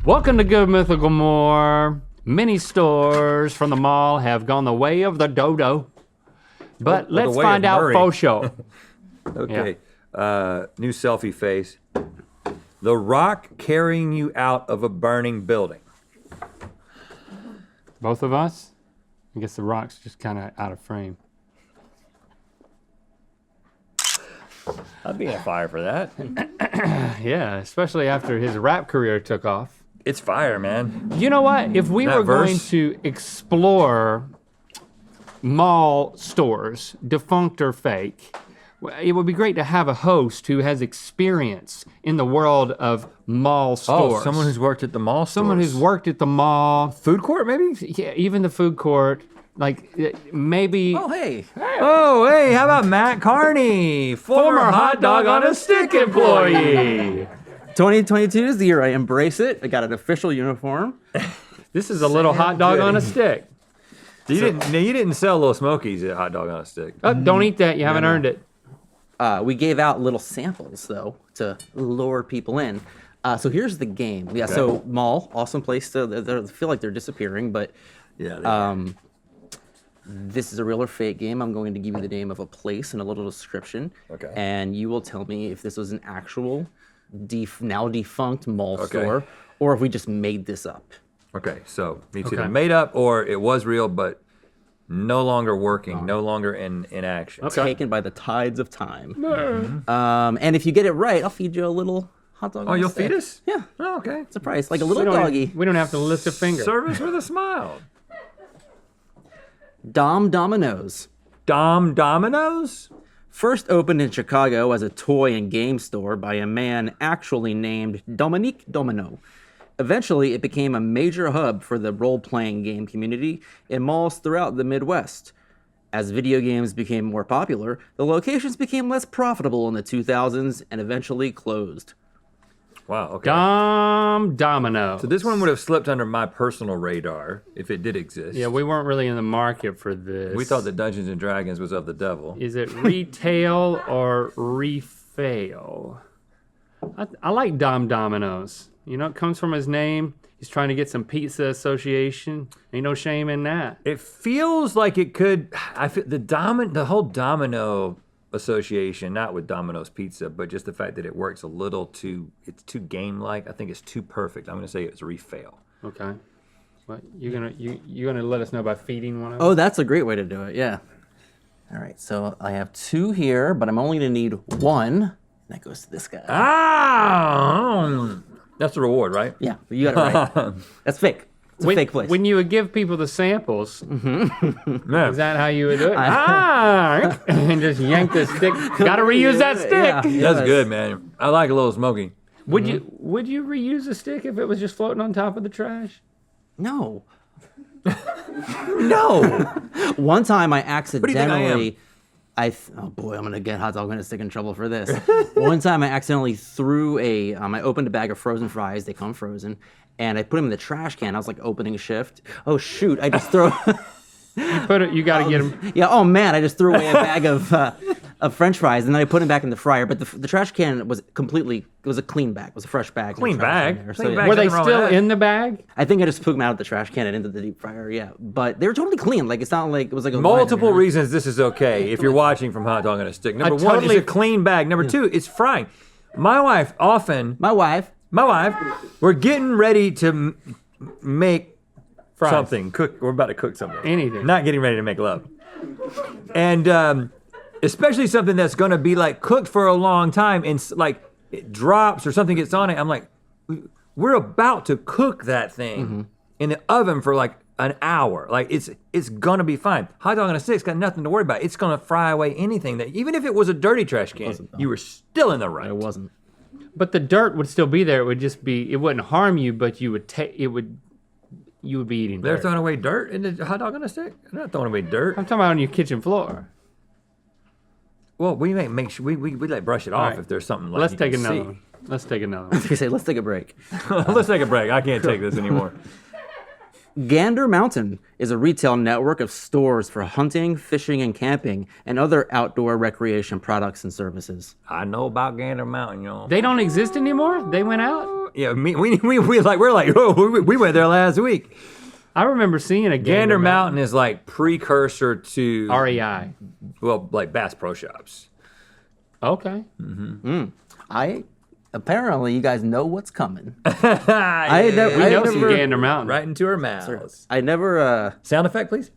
Welcome to Good Mythical More. Many stores from the mall have gone the way of the dodo. But let's find out for sure. Okay, new selfie face. The rock carrying you out of a burning building. Both of us? I guess the rock's just kind of out of frame. I'd be on fire for that. Yeah, especially after his rap career took off. It's fire, man. You know what? If we were going to explore mall stores, defunct or fake, it would be great to have a host who has experience in the world of mall stores. Oh, someone who's worked at the mall stores. Someone who's worked at the mall. Food court, maybe? Yeah, even the food court. Like, maybe... Oh, hey. Oh, hey, how about Matt Carney? Former hot dog on a stick employee. 2022 is the year I embrace it. I got an official uniform. This is a little hot dog on a stick. You didn't sell Little Smokies at Hot Dog on a Stick. Oh, don't eat that. You haven't earned it. We gave out little samples, though, to lure people in. So here's the game. Yeah, so mall, awesome place to... I feel like they're disappearing, but... Yeah, this is a real or fake game. I'm going to give you the name of a place and a little description. Okay. And you will tell me if this was an actual, now defunct mall store, or if we just made this up. Okay, so it's either made up or it was real, but no longer working, no longer in action. Taken by the tides of time. And if you get it right, I'll feed you a little hot dog. Oh, you'll feed us? Yeah. Oh, okay. Surprise, like a little doggy. We don't have to lift a finger. Service with a smile. Domino's. Domino's? First opened in Chicago as a toy and game store by a man actually named Dominique Domino. Eventually, it became a major hub for the role-playing game community in malls throughout the Midwest. As video games became more popular, the locations became less profitable in the 2000s and eventually closed. Wow, okay. Domino. So this one would have slipped under my personal radar if it did exist. Yeah, we weren't really in the market for this. We thought that Dungeons and Dragons was of the devil. Is it retail or refail? I like Domino's. You know, it comes from his name. He's trying to get some pizza association. Ain't no shame in that. It feels like it could. I feel the whole domino association, not with Domino's Pizza, but just the fact that it works a little too. It's too game-like. I think it's too perfect. I'm gonna say it's refail. Okay. What you gonna let us know by feeding one of them? Oh, that's a great way to do it. Yeah. All right. So I have two here, but I'm only gonna need one. That goes to this guy. Ah, that's the reward, right? Yeah, you got it right. That's fake. It's a fake place. When you would give people the samples, Yeah. is that how you would do it? And just yank the stick. Gotta reuse that stick. Yeah. That's good, man. I like a little smoky. Would you reuse a stick if it was just floating on top of the trash? No. No. One time I do you think I accidentally, oh boy, I'm gonna get hot dog on a stick in trouble for this. One time I accidentally threw I opened a bag of frozen fries. They come frozen, and I put them in the trash can. I was like opening a shift. Oh shoot! I just throw. You gotta get them. Yeah. Oh man! I just threw away a bag of French fries, and then I put them back in the fryer. But the trash can was completely. It was a clean bag. It was a fresh bag. Clean bag? There. Clean So, bag. Were they Nothing wrong with still that. in the bag? I think I just took them out of the trash can and into the deep fryer. Yeah, but they were totally clean. Like it's not like it was like a Multiple liner. reasons this is okay if you're watching from Hot Dog on a Stick. Number one, totally- it's a clean bag. Number two, it's frying. My wife, My wife. we're getting ready to make Fries. something. We're about to cook something. Anything. Not getting ready to make love. And especially something that's going to be like cooked for a long time and like it drops or something gets on it. I'm like, we're about to cook that thing in the oven for like an hour. Like it's gonna be fine. Hot Dog on a Stick's got nothing to worry about. It's gonna fry away anything that, even if it was a dirty trash can, you were still in the right. It wasn't. But the dirt would still be there. It would just be. It wouldn't harm you, but you would You would be eating They're dirt. throwing away dirt in the Hot Dog on a Stick? They're not throwing away dirt. I'm talking about on your kitchen floor. Well, we make sure we like brush it off right. if there's something like Let's you take can another see. one. Let's take another one. They say, let's take a break. Let's take a break. I can't take this anymore. Gander Mountain is a retail network of stores for hunting, fishing, and camping, and other outdoor recreation products and services. I know about Gander Mountain, y'all. They don't exist anymore? They went out? Yeah, we're like, oh, we went there last week. I remember seeing a Gander Mountain is like precursor to REI. Well, like Bass Pro Shops. Okay. Apparently, you guys know what's coming. We know some Gander Mountain. Right into her mouth. I never. Sound effect, please.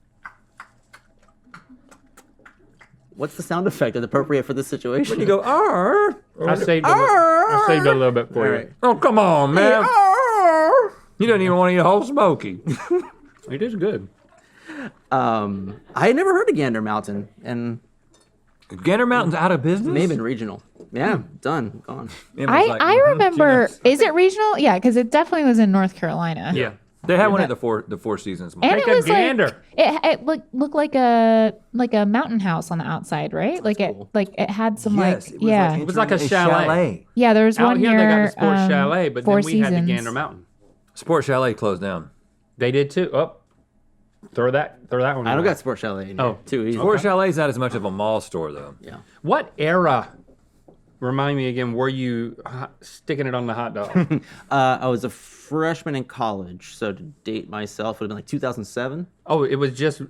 What's the sound effect that's appropriate for this situation? When you go, arr. I saved a little bit for you. Oh, come on, man. You don't even want to eat a whole smoky. It is good. I had never heard of Gander Mountain, and Gander Mountain's out of business? maybe regional. Yeah, done, gone. I remember. Is it regional? Yeah, because it definitely was in North Carolina. Yeah. They had one at the Four Seasons Mall. And Take it a was gander. it looked like a mountain house on the outside, right? Like cool. it had some Yes, like it was yeah. It was like a chalet. Yeah, there was Out one here near they got the Sports Chalet, but Four then we had Seasons. the Gander Mountain. Sport Chalet closed down. They did too. Oh, throw that one. I don't away. got Sport Chalet in here. Oh. Too easy. Sport Chalet's not as much of a mall store, though. Yeah. What era? Remind me again. Were you sticking it on the hot dog? I was a freshman in college, so to date myself, it would have been like 2007. Oh, it was just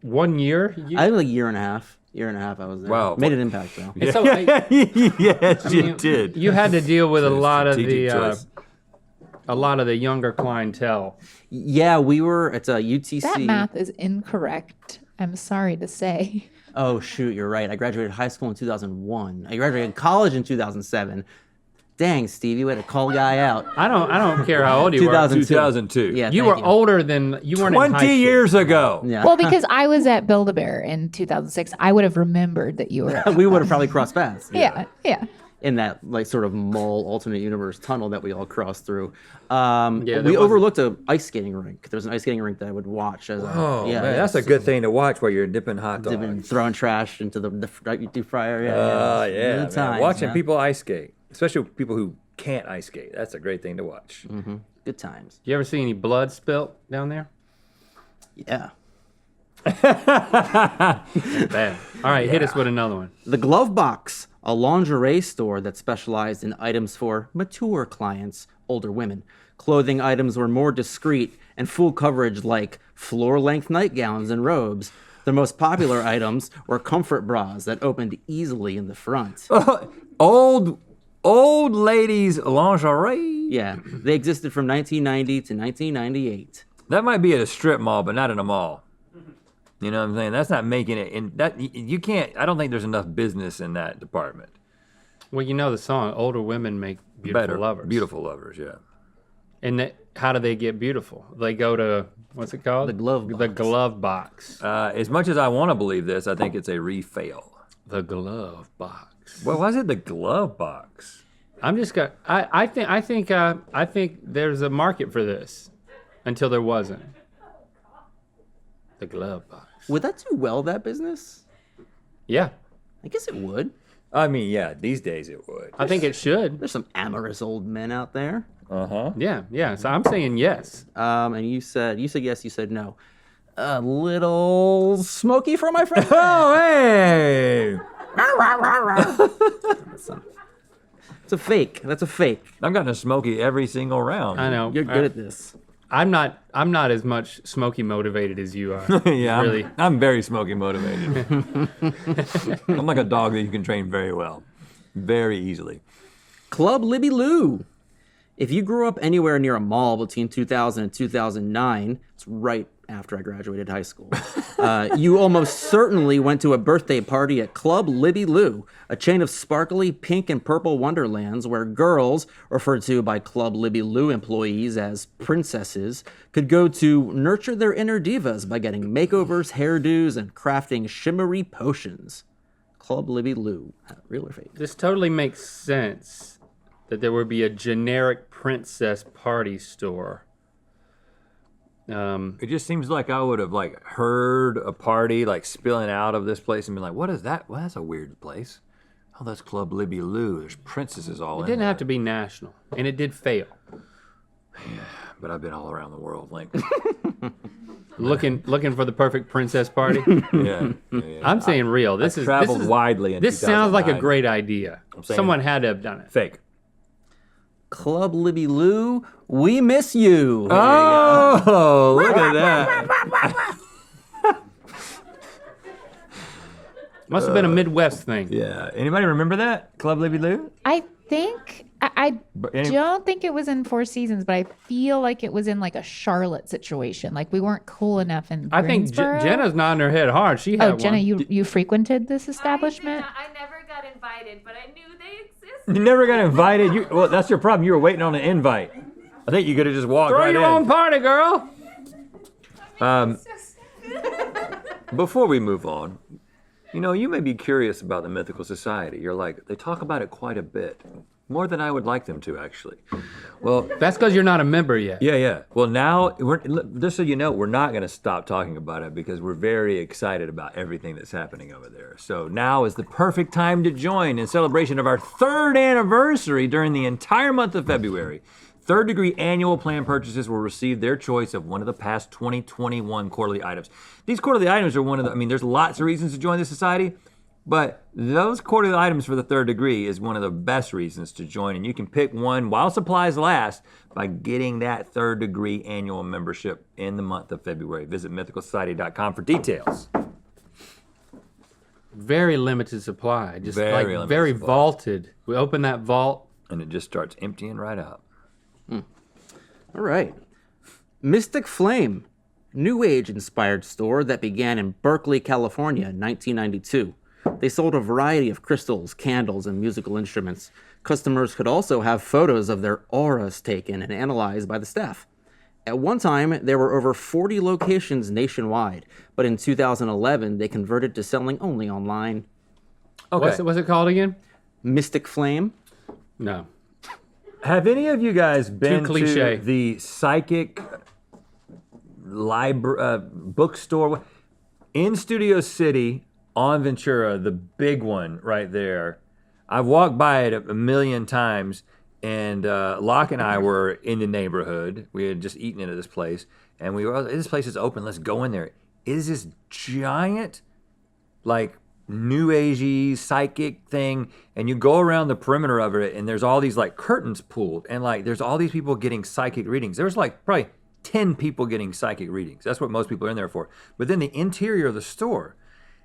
1 year. I had like a year and a half. I was there. Wow. Made an impact though. And so, Yes, you you did. You had to deal with a lot of strategic the choice. a lot of the younger clientele. Yeah, we were at UTC. That math is incorrect. I'm sorry to say. Oh shoot, you're right. I graduated high school in 2001. I graduated college in 2007. Dang, Steve, you had to call the guy out. I don't care how old you were. 2002. Yeah, You thank were older than you weren't in high 20 school. years ago. Yeah. Well, because I was at Build-A-Bear in 2006, I would have remembered that you were. we would have probably crossed paths. Yeah. In that like sort of mall alternate universe tunnel that we all crossed through. there We was- overlooked a ice skating rink. There was an ice skating rink that I would watch as a Oh, man, that's a good thing to watch while you're dipping hot dogs. Been throwing trash into the deep fryer. Yeah, Yeah, Good man. times, Watching man. people ice skate, especially people who can't ice skate. That's a great thing to watch. Good times. You ever see any blood spilt down there? Yeah. Bad. All right, hit us with another one. The Glove Box, a lingerie store that specialized in items for mature clients, older women. Clothing items were more discreet and full coverage like floor-length nightgowns and robes. The most popular items were comfort bras that opened easily in the front. Old ladies lingerie. Yeah, they existed from 1990 to 1998. That might be at a strip mall, but not in a mall. You know what I'm saying? That's not making it in that. You can't. I don't think there's enough business in that department. Well, you know the song, older women make beautiful lovers. Beautiful lovers, yeah. And how do they get beautiful? They go to, what's it called? The glove box. The glove box. As much as I want to believe this, I think it's a refail. The glove box. What was it? The glove box. I'm just gonna. I think there's a market for this, until there wasn't. The glove box. Would that do well, that business? Yeah, I guess it would. I mean, yeah, these days it would. I think it should. There's some amorous old men out there. Uh-huh. Yeah. So I'm saying yes. And you said yes, you said no. A little smoky for my friend. Oh, hey! It's a fake. That's a fake. I've gotten a smoky every single round. I know. You're good at this. I'm not as much smoky motivated as you are. Yeah, really. I'm very smoky motivated. I'm like a dog that you can train very well, very easily. Club Libby Lou. If you grew up anywhere near a mall between 2000 and 2009, it's right after I graduated high school, you almost certainly went to a birthday party at Club Libby Lou, a chain of sparkly pink and purple wonderlands where girls, referred to by Club Libby Lou employees as princesses, could go to nurture their inner divas by getting makeovers, hairdos, and crafting shimmery potions. Club Libby Lou, real or fake? This totally makes sense that there would be a generic princess party store. It just seems like I would have like heard a party like spilling out of this place and been like, "What is that? Well, that's a weird place. Oh, that's Club Libby Lou. There's princesses all It in didn't there." have to be national, and it did fail. but I've been all around the world, Link. Looking for the perfect princess party. Yeah. I'm saying real. This traveled is widely in This sounds like a 2009. great idea. saying- Someone had to have done it. Fake. Club Libby Lou, we miss you. Oh, look at that. Must have been a Midwest thing. Yeah. Anybody remember that? Club Libby Lou? I think I any- don't think it was in Four Seasons, but I feel like it was in like a Charlotte situation. Like we weren't cool enough in I think Greensboro. Jenna's nodding her head hard. She had Oh, Jenna, one. you frequented this establishment? I never got invited, but I knew they existed. You never got invited. Well, that's your problem. You were waiting on an invite. I think you could have just walked Throw right your in. own party, girl. Before we move on, you may be curious about the Mythical Society. You're like, they talk about it quite a bit. More than I would like them to, actually. Well, That's because you're not a member yet. yeah. Well, now, just so you know, we're not going to stop talking about it because we're very excited about everything that's happening over there. So now is the perfect time to join in celebration of our 3rd anniversary during the entire month of February. Third degree annual plan purchases will receive their choice of one of the past 2021 quarterly items. These quarterly items are there's lots of reasons to join the society, but those quarterly items for the third degree is one of the best reasons to join, and you can pick one while supplies last by getting that third degree annual membership in the month of February. Visit mythicalsociety.com for details. Very limited supply. Just Very like limited very supply. vaulted. We open that vault. And it just starts emptying right out. All right. Mystic Flame, New Age inspired store that began in Berkeley, California in 1992. They sold a variety of crystals, candles, and musical instruments. Customers could also have photos of their auras taken and analyzed by the staff. At one time, there were over 40 locations nationwide, but in 2011, they converted to selling only online. Okay. What's it called again? Mystic Flame. No. Have any of you guys been cliche. to the psychic bookstore in Studio City on Ventura, the big one right there? I've walked by it a million times, and Locke and I were in the neighborhood. We had just eaten at this place, and we were, this place is open, let's go in there. It is this giant, like, new agey psychic thing, and you go around the perimeter of it, and there's all these like curtains pulled, and like there's all these people getting psychic readings. There's like probably 10 people getting psychic readings. That's what most people are in there for. But then the interior of the store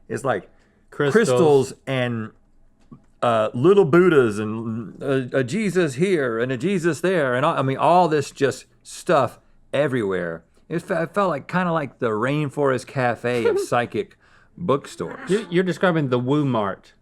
is like crystals and little Buddhas and a Jesus here and a Jesus there, and all this just stuff everywhere. It felt like kind of like the Rainforest Cafe of psychic bookstores. You're describing the Woo Mart.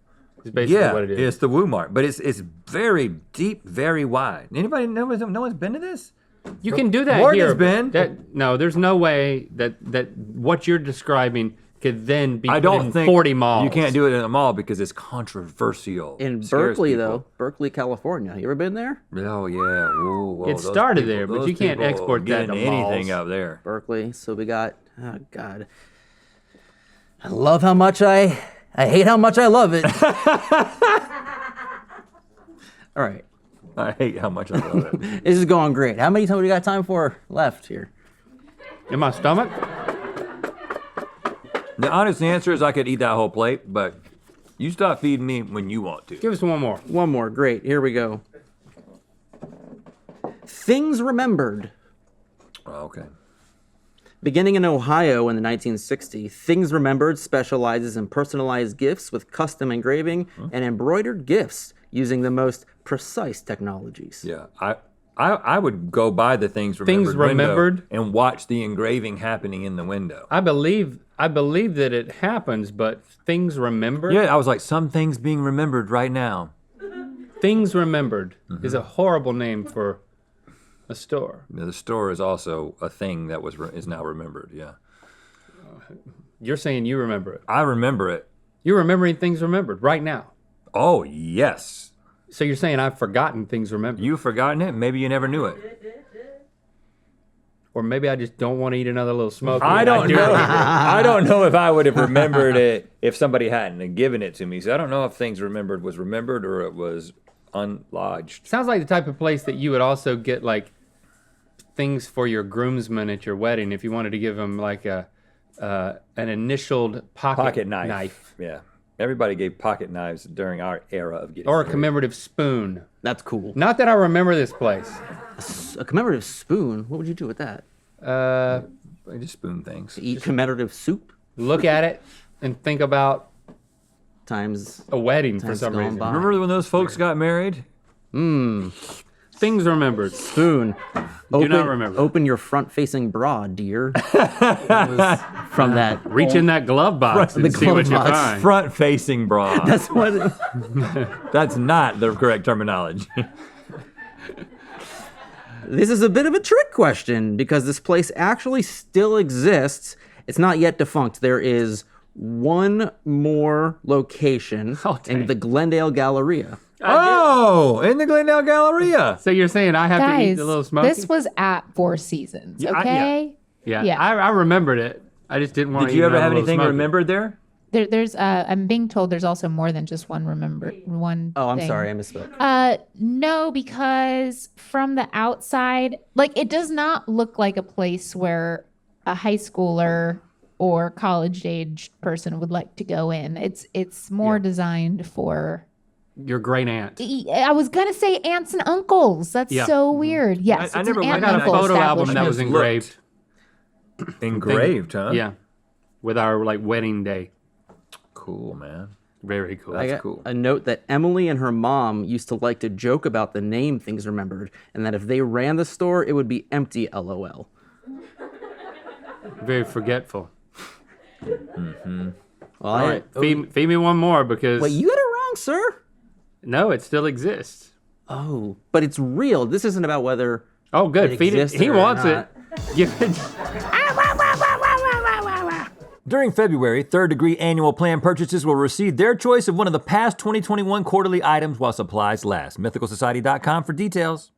Is basically what it is. It's the Woo Mart, but it's very deep, very wide. Anybody know? No one's been to this? You can do that Morgan's here. been. No, there's no way that what you're describing could then be I put don't in think 40 malls. You can't do it in a mall because it's controversial. In It scares Berkeley, people. though, Berkeley, California. You ever been there? Oh yeah. Whoa, It those started people- there, but those you can't people export get that to into anything malls. up there. Berkeley. So we got, oh God. I love how much I hate how much I love it. All right. I hate how much I love it. This is going great. How many times we got time for left here? In my stomach? The honest answer is I could eat that whole plate, but you stop feeding me when you want to. Give us one more. One more. Great. Here we go. Things Remembered. Oh, okay. Beginning in Ohio in the 1960s, Things Remembered specializes in personalized gifts with custom engraving and embroidered gifts using the most precise technologies. Yeah, I would go by the Things Remembered Things window Remembered? and watch the engraving happening in the window. I believe that it happens, but things remembered? Yeah, I was like, some things being remembered right now. Things Remembered is a horrible name for a store. The store is also a thing that is now remembered. Yeah, You're saying you remember it. I remember it. You're remembering Things Remembered right now. Oh yes, So you're saying I've forgotten Things Remembered. you've forgotten it. Maybe you never knew it. Or maybe I just don't want to eat another little smoke. I don't know. I don't know if I would have remembered it if somebody hadn't given it to me. So I don't know if Things Remembered was remembered or it was unlodged. Sounds like the type of place that you would also get like things for your groomsmen at your wedding. If you wanted to give them like an initialed pocket knife. Yeah. Everybody gave pocket knives during our era of getting Or a married. commemorative spoon. That's cool. Not that I remember this place. A commemorative spoon? What would you do with that? I just spoon things. To eat commemorative soup? Look at it and think about Times. a wedding for Times some gone reason. by. Remember when those folks got married? Things remembered. Spoon. Do not remember. Open your front-facing bra, dear. That was from that. Reach in that glove box and the see what glove you box. find. Front-facing bra. That's what. That's not the correct terminology. This is a bit of a trick question because this place actually still exists. It's not yet defunct. There is one more location in the Glendale Galleria. Oh, in the Glendale Galleria. So you're saying I have to eat Guys, the little smoky? this was at Four Seasons, Yeah, okay? Yeah, Yeah. I remembered it. I just didn't want to Did you ever have anything remembered there? There's I'm being told there's also more than just one one. Oh, I'm thing. sorry, I misspoke. No, because from the outside, like it does not look like a place where a high schooler or college age person would like to go in. It's more designed for Your great aunt. I was gonna say aunts and uncles. That's Yeah. so weird. Yes, I it's never an went aunt I and got a uncle photo album that establishment. was engraved. Engraved, huh? Yeah, with our like wedding day. Cool, man. Very cool. I That's got cool. a note that Emily and her mom used to like to joke about the name Things Remembered, and that if they ran the store, it would be empty. LOL. Very forgetful. Well, All right, feed me one more because Wait, you got it wrong, sir. no, it still exists. Oh, but it's real. This isn't about whether. Oh, good. It Feed it. existed He or wants not. it. Give it. During February, third degree annual plan purchases will receive their choice of one of the past 2021 quarterly items while supplies last. MythicalSociety.com for details.